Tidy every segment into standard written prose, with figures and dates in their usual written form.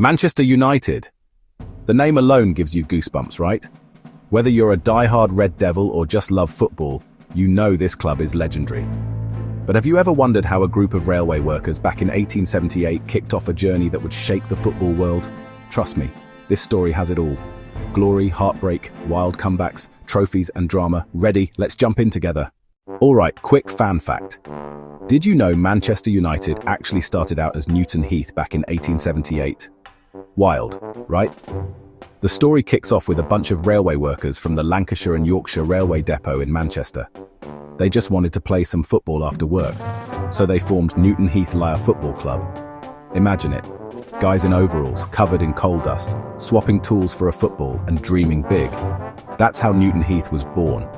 Manchester United. The name alone gives you goosebumps, right? Whether you're a die-hard Red Devil or just love football, you know this club is legendary. But have you ever wondered how a group of railway workers back in 1878 kicked off a journey that would shake the football world? Trust me, this story has it all. Glory, heartbreak, wild comebacks, trophies and drama. Ready? Let's jump in together. Alright, quick fan fact. Did you know Manchester United actually started out as Newton Heath back in 1878? Wild, right? The story kicks off with a bunch of railway workers from the Lancashire and Yorkshire Railway Depot in Manchester. They just wanted to play some football after work, so they formed Newton Heath Football Club. Imagine it, guys in overalls, covered in coal dust, swapping tools for a football and dreaming big. That's how Newton Heath was born.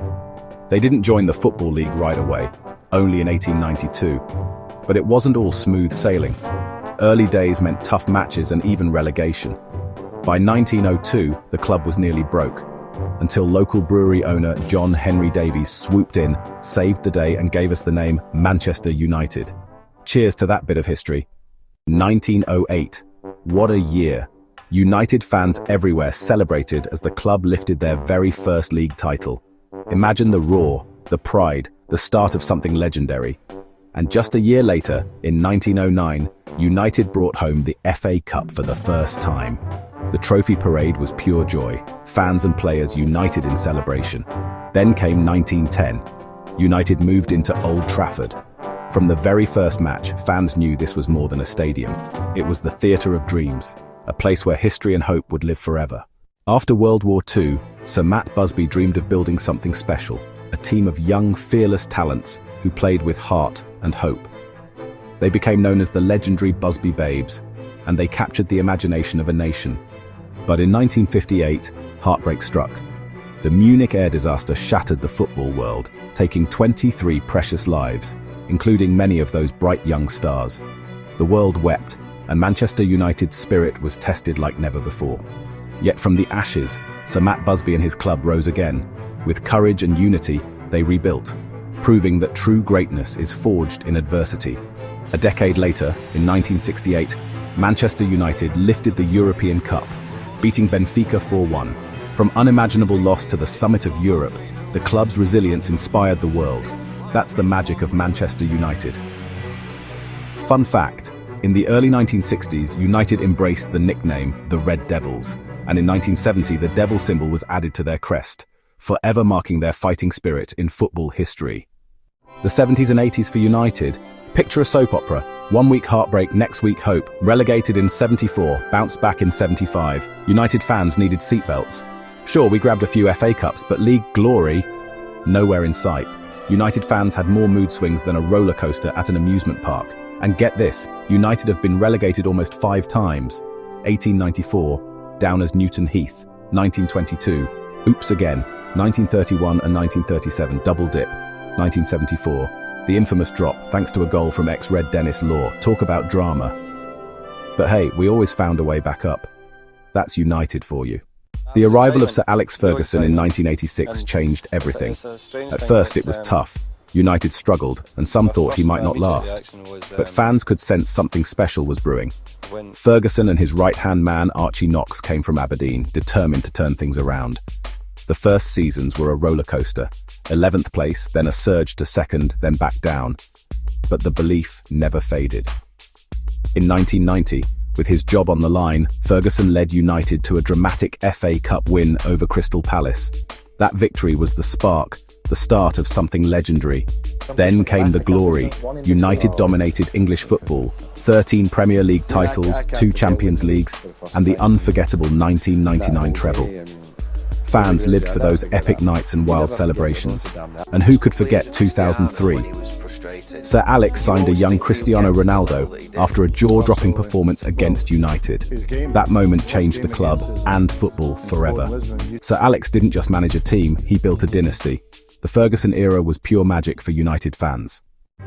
They didn't join the Football League right away, only in 1892. But it wasn't all smooth sailing. Early days meant tough matches and even relegation. By 1902, the club was nearly broke, until local brewery owner John Henry Davies swooped in, saved the day and gave us the name Manchester United. Cheers to that bit of history. 1908. What a year. United fans everywhere celebrated as the club lifted their very first league title. Imagine the roar, the pride, the start of something legendary. And just a year later, in 1909, United brought home the FA Cup for the first time. The trophy parade was pure joy, fans and players united in celebration. Then came 1910. United moved into Old Trafford. From the very first match, fans knew this was more than a stadium. It was the theatre of dreams, a place where history and hope would live forever. After World War II, Sir Matt Busby dreamed of building something special, a team of young, fearless talents who played with heart and hope. They became known as the legendary Busby Babes, and they captured the imagination of a nation. But in 1958, heartbreak struck. The Munich air disaster shattered the football world, taking 23 precious lives, including many of those bright young stars. The world wept, and Manchester United's spirit was tested like never before. Yet from the ashes, Sir Matt Busby and his club rose again. With courage and unity, they rebuilt, proving that true greatness is forged in adversity. A decade later, in 1968, Manchester United lifted the European Cup, beating Benfica 4-1. From unimaginable loss to the summit of Europe, the club's resilience inspired the world. That's the magic of Manchester United. Fun fact, in the early 1960s, United embraced the nickname the Red Devils, and in 1970 the devil symbol was added to their crest, forever marking their fighting spirit in football history. The 70s and 80s for United. Picture a soap opera. 1 week heartbreak, next week hope. Relegated in 74, bounced back in 75. United fans needed seatbelts. Sure, we grabbed a few FA Cups, but league glory, nowhere in sight. United fans had more mood swings than a roller coaster at an amusement park. And get this, United have been relegated almost 5 times. 1894, down as Newton Heath. 1922, oops again. 1931 and 1937, double dip. 1974, the infamous drop thanks to a goal from ex-Red Dennis Law. Talk about drama. But hey, we always found a way back up. That's United for you. The arrival of Sir Alex Ferguson in 1986 changed everything. At first it was tough. United struggled, and some thought he might not last. But fans could sense something special was brewing. Ferguson and his right-hand man Archie Knox came from Aberdeen, determined to turn things around. The first seasons were a roller coaster. 11th place, then a surge to 2nd, then back down. But the belief never faded. In 1990, with his job on the line, Ferguson led United to a dramatic FA Cup win over Crystal Palace. That victory was the spark, the start of something legendary. Then came the glory. United dominated English football, 13 Premier League titles, 2 Champions Leagues, and the unforgettable 1999 treble. Fans lived for those epic nights and wild celebrations. And who could forget 2003? Sir Alex signed a young Cristiano Ronaldo after a jaw-dropping performance against United. That moment changed the club and football forever. Sir Alex didn't just manage a team, he built a dynasty. The Ferguson era was pure magic for United fans.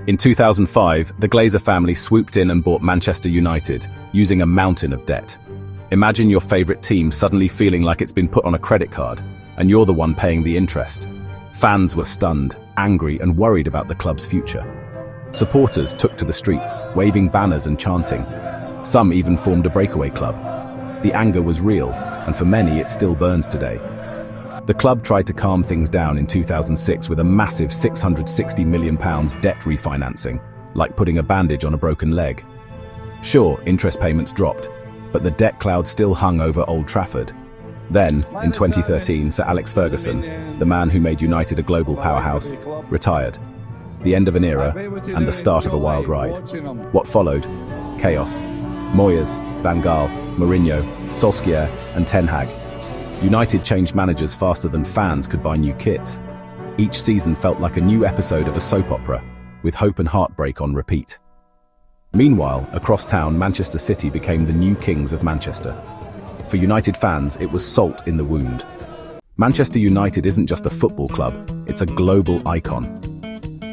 In 2005, the Glazer family swooped in and bought Manchester United, using a mountain of debt. Imagine your favorite team suddenly feeling like it's been put on a credit card, and you're the one paying the interest. Fans were stunned, angry, and worried about the club's future. Supporters took to the streets, waving banners and chanting. Some even formed a breakaway club. The anger was real, and for many it still burns today. The club tried to calm things down in 2006 with a massive £660 million debt refinancing, like putting a bandage on a broken leg. Sure, interest payments dropped, but the debt cloud still hung over Old Trafford. Then, in 2013, Sir Alex Ferguson, the man who made United a global powerhouse, retired. The end of an era, and the start of a wild ride. What followed? Chaos. Moyes, Van Gaal, Mourinho, Solskjaer, and Ten Hag. United changed managers faster than fans could buy new kits. Each season felt like a new episode of a soap opera, with hope and heartbreak on repeat. Meanwhile, across town, Manchester City became the new kings of Manchester. For United fans, it was salt in the wound. Manchester United isn't just a football club, it's a global icon.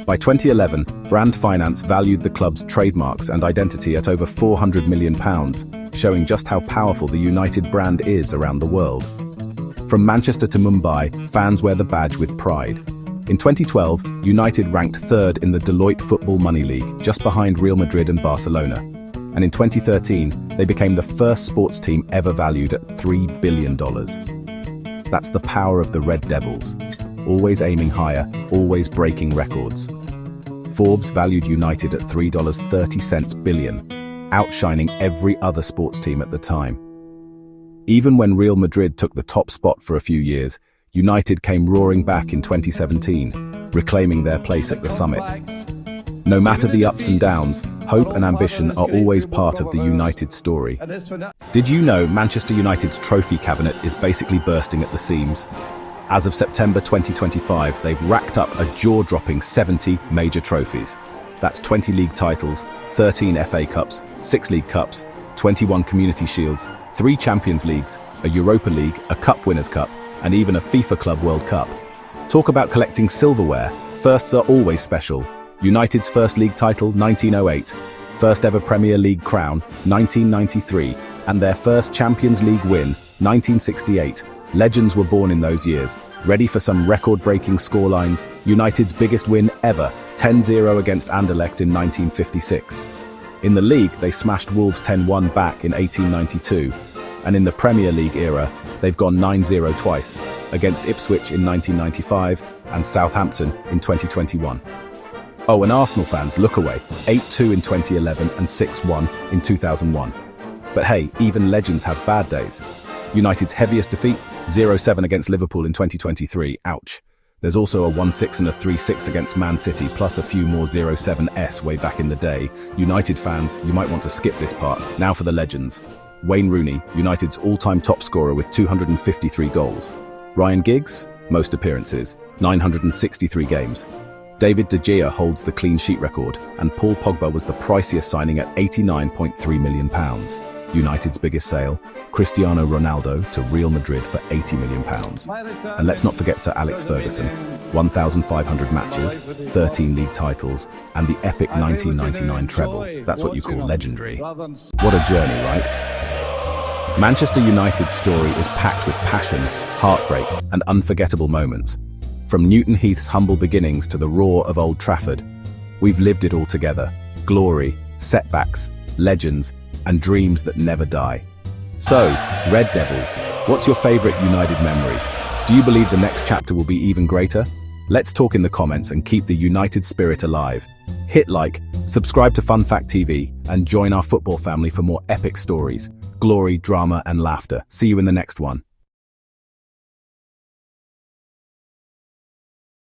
By 2011, Brand Finance valued the club's trademarks and identity at over £400 million, showing just how powerful the United brand is around the world. From Manchester to Mumbai, fans wear the badge with pride. In 2012, United ranked third in the Deloitte Football Money League, just behind Real Madrid and Barcelona. And in 2013, they became the first sports team ever valued at $3 billion. That's the power of the Red Devils. Always aiming higher, always breaking records. Forbes valued United at $3.30 billion, outshining every other sports team at the time. Even when Real Madrid took the top spot for a few years, United came roaring back in 2017, reclaiming their place at the summit. No matter the ups and downs, hope and ambition are always part of the United story. Did you know Manchester United's trophy cabinet is basically bursting at the seams? As of September 2025, they've racked up a jaw-dropping 70 major trophies. That's 20 league titles, 13 FA Cups, 6 League Cups, 21 Community Shields, 3 Champions Leagues, a Europa League, a Cup Winners' Cup, and even a FIFA Club World Cup. Talk about collecting silverware. Firsts are always special. United's first league title, 1908. First ever Premier League crown, 1993. And their first Champions League win, 1968. Legends were born in those years. Ready for some record-breaking scorelines? United's biggest win ever, 10-0 against Anderlecht in 1956. In the league, they smashed Wolves 10-1 back in 1892. And in the Premier League era, they've gone 9-0 twice, against Ipswich in 1995 and Southampton in 2021. Oh, and Arsenal fans, look away, 8-2 in 2011 and 6-1 in 2001. But hey, even legends have bad days. United's heaviest defeat, 0-7 against Liverpool in 2023, ouch. There's also a 1-6 and a 3-6 against Man City, plus a few more 0-7s way back in the day. United fans, you might want to skip this part. Now for the legends. Wayne Rooney, United's all-time top scorer with 253 goals. Ryan Giggs, most appearances, 963 games. David De Gea holds the clean sheet record, and Paul Pogba was the priciest signing at £89.3 million. United's biggest sale, Cristiano Ronaldo to Real Madrid for £80 million. And let's not forget Sir Alex Ferguson, 1,500 matches, 13 league titles, and the epic 1999 treble. That's what you call legendary. What a journey, right? Manchester United's story is packed with passion, heartbreak, and unforgettable moments. From Newton Heath's humble beginnings to the roar of Old Trafford, we've lived it all together. Glory, setbacks, legends, and dreams that never die. So, Red Devils, what's your favourite United memory? Do you believe the next chapter will be even greater? Let's talk in the comments and keep the United spirit alive. Hit like, subscribe to Fun Fact TV, and join our football family for more epic stories, glory, drama, and laughter. See you in the next one.